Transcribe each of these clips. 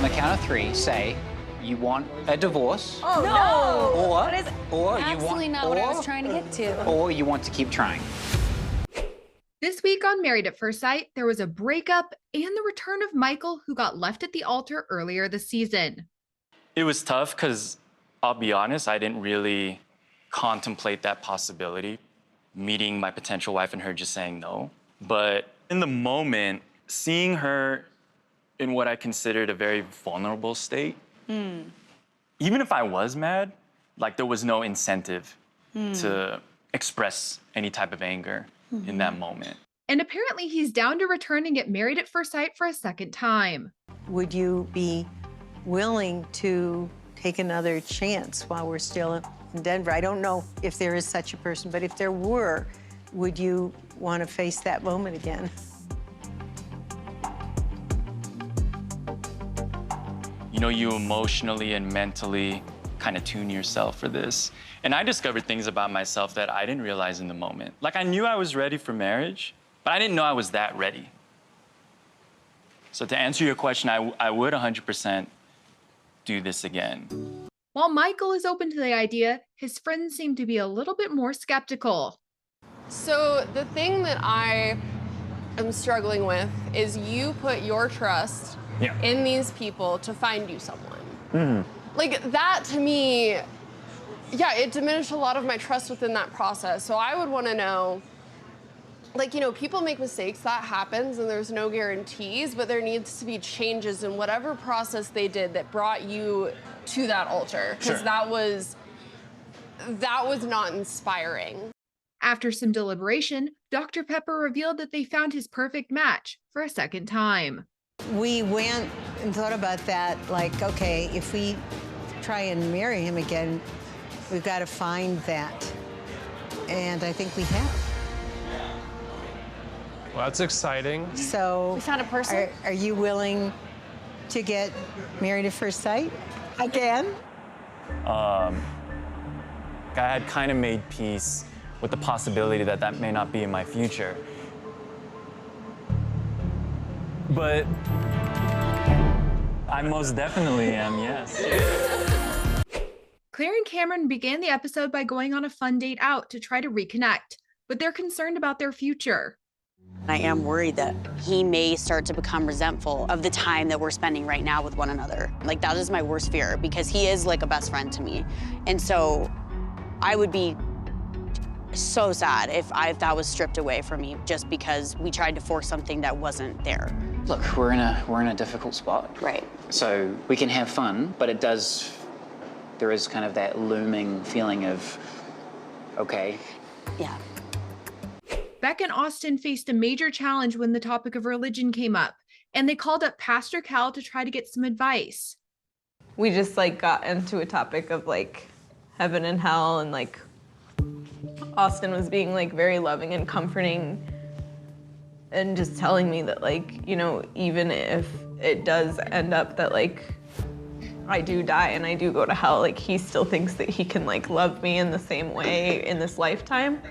the count of 3, say you want a divorce. Oh, no! Or, That is absolutely not what I was trying to get to. Or you want to keep trying. This week on Married at First Sight, there was a breakup and the return of Michael, who got left at the altar earlier this season. It was tough because, I'll be honest, I didn't really contemplate that possibility, meeting my potential wife and her just saying no. But in the moment, seeing her in what I considered a very vulnerable state, even if I was mad, like there was no incentive to express any type of anger in that moment. And apparently he's down to return and get married at first sight for a second time. Would you be willing to take another chance while we're still in Denver? I don't know if there is such a person, but if there were, would you want to face that moment again? You know, you emotionally and mentally kind of tune yourself for this. And I discovered things about myself that I didn't realize in the moment. Like, I knew I was ready for marriage, but I didn't know I was that ready. So to answer your question, I would 100% do this again. While Michael is open to the idea, his friends seem to be a little bit more skeptical. So the thing that I am struggling with is you put your trust in these people to find you someone. Like, that to me, yeah, it diminished a lot of my trust within that process. So I would want to know, like, you know, people make mistakes, that happens, and there's no guarantees, but there needs to be changes in whatever process they did that brought you to that altar, because that was not inspiring. After some deliberation, Dr. Pepper revealed that they found his perfect match for a second time. We went and thought about that, like, okay, if we try and marry him again, we've got to find that. And I think we have. Well, that's exciting. So, We found a person? Are you willing to get married at first sight again? I had kind of made peace with the possibility that that may not be in my future. But I most definitely am, yes. Claire and Cameron began the episode by going on a fun date out to try to reconnect, but they're concerned about their future. I am worried that he may start to become resentful of the time that we're spending right now with one another. Like, that is my worst fear, because he is like a best friend to me. And so I would be so sad if that was stripped away from me just because we tried to force something that wasn't there. Look, we're in a difficult spot. Right. So we can have fun, but there is kind of that looming feeling of, okay. Yeah. Beck and Austin faced a major challenge when the topic of religion came up, and they called up Pastor Cal to try to get some advice. We just like got into a topic of like heaven and hell, and like Austin was being like very loving and comforting and just telling me that, like, you know, even if it does end up that like I do die and I do go to hell, like he still thinks that he can like love me in the same way in this lifetime.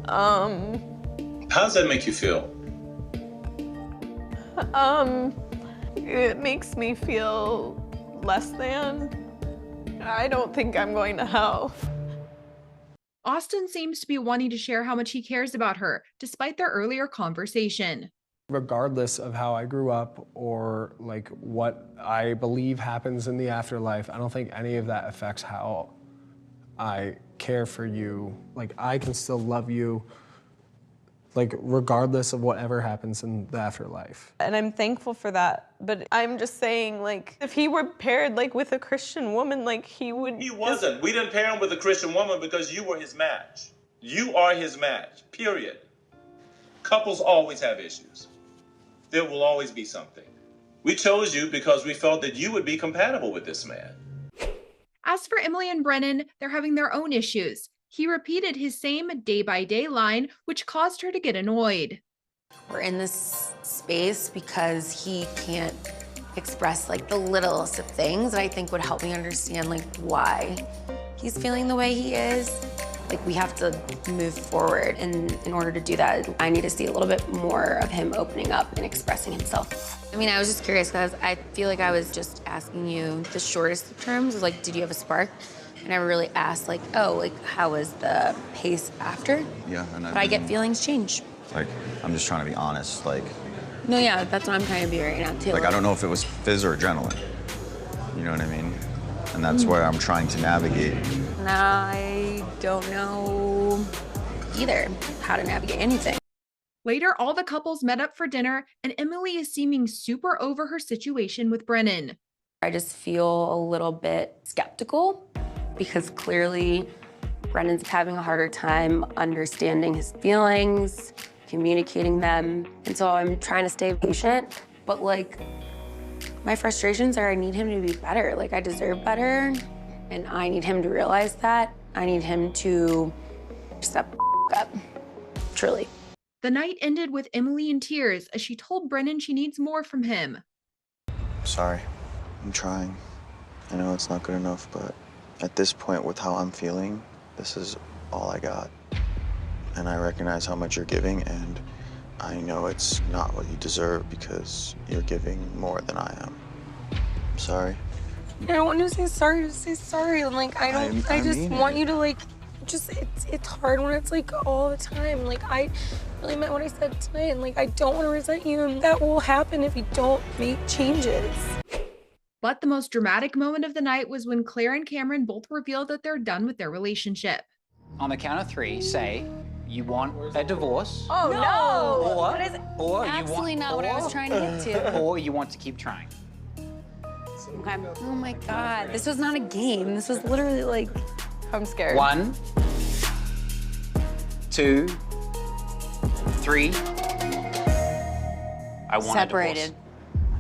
How does that make you feel? It makes me feel less than. I don't think I'm going to hell. Austin seems to be wanting to share how much he cares about her, despite their earlier conversation. Regardless of how I grew up or like what I believe happens in the afterlife, I don't think any of that affects how I care for you. Like, I can still love you, like, regardless of whatever happens in the afterlife. And I'm thankful for that, but I'm just saying, like, if he were paired, like, with a Christian woman, like, he would... He wasn't. We didn't pair him with a Christian woman because you were his match. You are his match, period. Couples always have issues. There will always be something. We chose you because we felt that you would be compatible with this man. As for Emily and Brennan, they're having their own issues. He repeated his same day-by-day line, which caused her to get annoyed. We're in this space because he can't express like the littlest of things that I think would help me understand like why he's feeling the way he is. Like, we have to move forward, and in order to do that, I need to see a little bit more of him opening up and expressing himself. I mean, I was just curious because I feel like I was just asking you the shortest of terms, was like, did you have a spark? I never really asked, like, oh, like, how was the pace after? Yeah, and But I get feelings change. Like, I'm just trying to be honest, like... No, yeah, that's what I'm trying to be right now, too. Like, I don't know if it was fizz or adrenaline. You know what I mean? And that's where I'm trying to navigate. And I don't know either how to navigate anything. Later, all the couples met up for dinner, and Emily is seeming super over her situation with Brennan. I just feel a little bit skeptical because clearly Brennan's having a harder time understanding his feelings, communicating them. And so I'm trying to stay patient, but like, my frustrations are I need him to be better. Like, I deserve better, and I need him to realize that. I need him to step up, truly. The night ended with Emily in tears as she told Brennan she needs more from him. Sorry. I'm trying. I know it's not good enough, but at this point, with how I'm feeling, this is all I got. And I recognize how much you're giving, and I know it's not what you deserve because you're giving more than I am. I'm sorry. I don't want to say sorry to say sorry. Like, I just want you to, like, it's hard when it's, like, all the time. Like, I really meant what I said tonight, and, like, I don't want to resent you, and that will happen if you don't make changes. But the most dramatic moment of the night was when Claire and Cameron both revealed that they're done with their relationship. On the count of 3, say you want a divorce. Oh, no! Or, What is or you absolutely want, not what I was trying to get to. Or you want to keep trying. Okay. Oh my God, this was not a game. This was literally like, I'm scared. 1, 2, 3. I want separated. a divorce.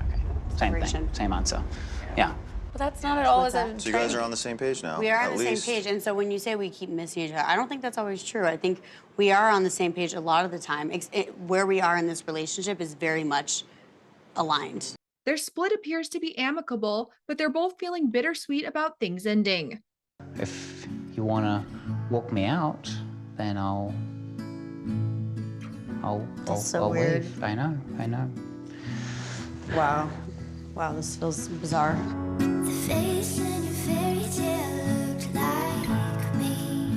Okay. Same thing. Same answer. Yeah. But that's not at all as I'm So you guys are on the same page now? We are on at the least. same page, and so when you say we keep missing each other, I don't think that's always true. I think we are on the same page a lot of the time. Where we are in this relationship is very much aligned. Their split appears to be amicable, but they're both feeling bittersweet about things ending. If you want to walk me out, then I'll so weird. leave. I know. Wow. Wow, this feels bizarre.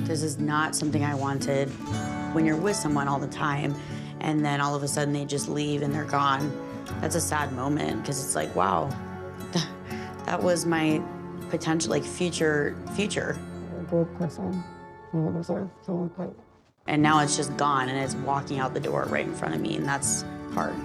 This is not something I wanted. When you're with someone all the time, and then all of a sudden they just leave and they're gone, that's a sad moment, because it's like, wow, that was my potential, like, future. And now it's just gone, and it's walking out the door right in front of me, and that's hard.